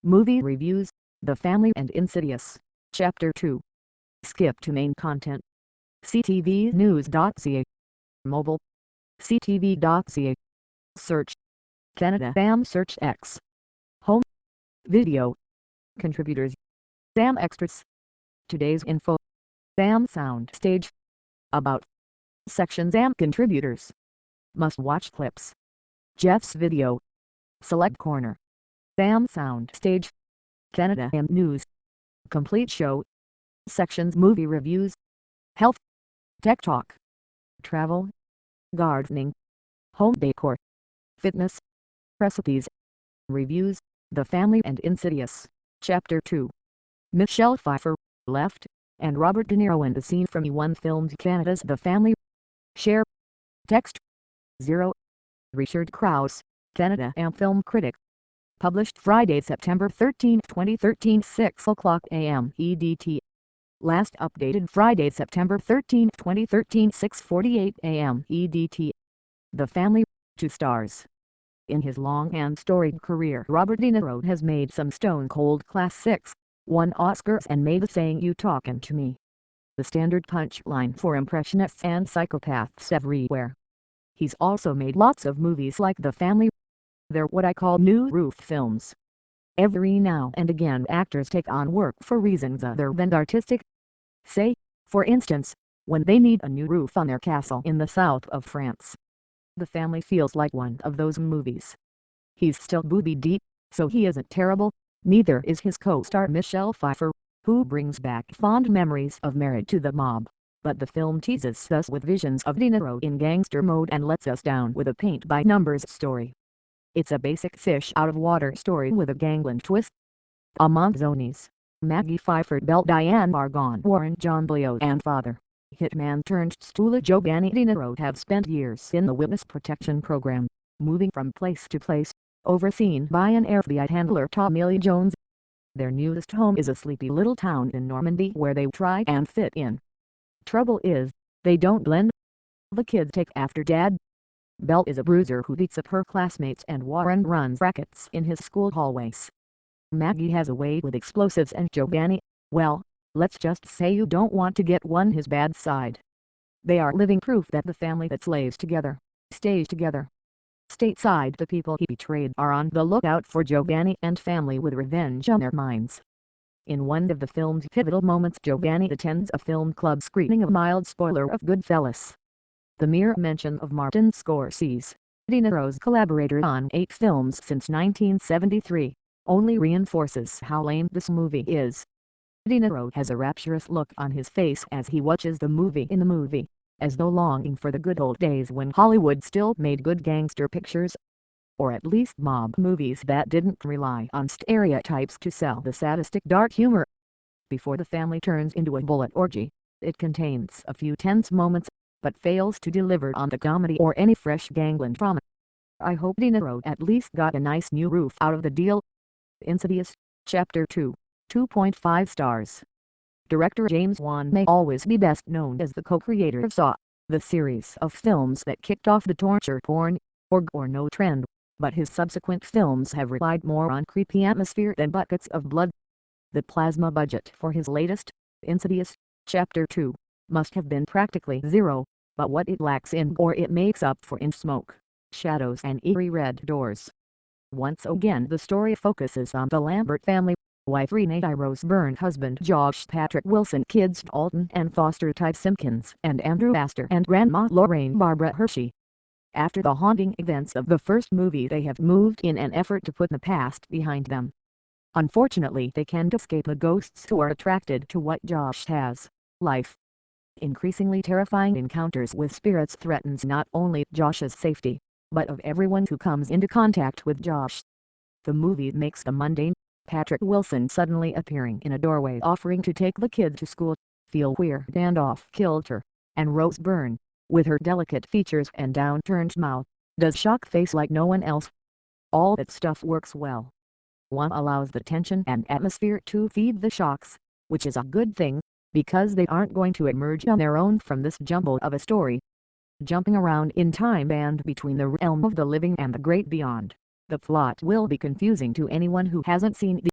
Movie Reviews, The Family and Insidious, Chapter 2. Skip to main content. ctvnews.ca. Mobile. ctv.ca. Search. Canada BAM Search X. Home. Video. Contributors. BAM Extras. Today's info. BAM Sound Stage. About. Section BAM Contributors. Must watch clips. Jeff's video. Select corner. BAM Sound Stage. Canada BAM News. Complete show. Sections Movie Reviews. Health. Tech Talk. Travel. Gardening. Home Decor. Fitness. Recipes. Reviews, The Family and Insidious, Chapter 2. Michelle Pfeiffer, left, and Robert De Niro in the scene from E1 filmed Canada's The Family. Share. Text. 0. Richard Krause, Canada AM film critic. Published Friday, September 13, 2013, 6 o'clock a.m. EDT. Last updated Friday, September 13, 2013, 6:48 a.m. EDT. The Family, 2 stars. In his long and storied career, Robert De Niro has made some stone-cold classics, won Oscars and made the "Saying You Talkin' to Me" the standard punchline for impressionists and psychopaths everywhere. He's also made lots of movies like The Family. They're what I call new roof films. Every now and again actors take on work for reasons other than artistic. Say, for instance, when they need a new roof on their castle in the south of France. The Family feels like one of those movies. He's still booby deep, so he isn't terrible, neither is his co-star Michelle Pfeiffer, who brings back fond memories of Married to the Mob, but the film teases us with visions of De Niro in gangster mode and lets us down with a paint-by-numbers story. It's a basic fish-out-of-water story with a gangland twist. Amanzonis, Maggie Pfeiffer, Belle Diane Margon, Warren John Bleo and father, hitman-turned-stooler Giovanni De Niro have spent years in the witness protection program, moving from place to place, overseen by an FBI handler Tommy Lee Jones. Their newest home is a sleepy little town in Normandy where they try and fit in. Trouble is, they don't blend. The kids take after Dad. Belle is a bruiser who beats up her classmates and Warren runs rackets in his school hallways. Maggie has a way with explosives and Giovanni, well, let's just say you don't want to get one his bad side. They are living proof that the family that slaves together, stays together. Stateside, the people he betrayed are on the lookout for Giovanni and family with revenge on their minds. In one of the film's pivotal moments, Giovanni attends a film club screening, a mild spoiler of Goodfellas. The mere mention of Martin Scorsese, De Niro's collaborator on 8 films since 1973, only reinforces how lame this movie is. De Niro has a rapturous look on his face as he watches the movie, as though longing for the good old days when Hollywood still made good gangster pictures. Or at least mob movies that didn't rely on stereotypes to sell the sadistic dark humor. Before The Family turns into a bullet orgy, it contains a few tense moments, but fails to deliver on the comedy or any fresh gangland drama. I hope De Niro at least got a nice new roof out of the deal. Insidious, Chapter 2, 2.5 stars. Director James Wan may always be best known as the co-creator of Saw, the series of films that kicked off the torture porn, or no trend, but his subsequent films have relied more on creepy atmosphere than buckets of blood. The plasma budget for his latest, Insidious, Chapter 2, must have been practically zero, but what it lacks in gore it makes up for in smoke, shadows and eerie red doors. Once again the story focuses on the Lambert family, wife Renee Rose Byrne, husband Josh Patrick Wilson, kids Dalton and Foster Ty Simpkins and Andrew Astor, and grandma Lorraine Barbara Hershey. After the haunting events of the first movie, they have moved in an effort to put the past behind them. Unfortunately, they can't escape the ghosts who are attracted to what Josh has. Life. Increasingly terrifying encounters with spirits threatens not only Josh's safety, but of everyone who comes into contact with Josh. The movie makes the mundane, Patrick Wilson suddenly appearing in a doorway offering to take the kid to school, feel weird and off-kilter, and Rose Byrne, with her delicate features and downturned mouth, does shock face like no one else. All that stuff works well. One allows the tension and atmosphere to feed the shocks, which is a good thing, because they aren't going to emerge on their own from this jumble of a story. Jumping around in time and between the realm of the living and the great beyond, the plot will be confusing to anyone who hasn't seen the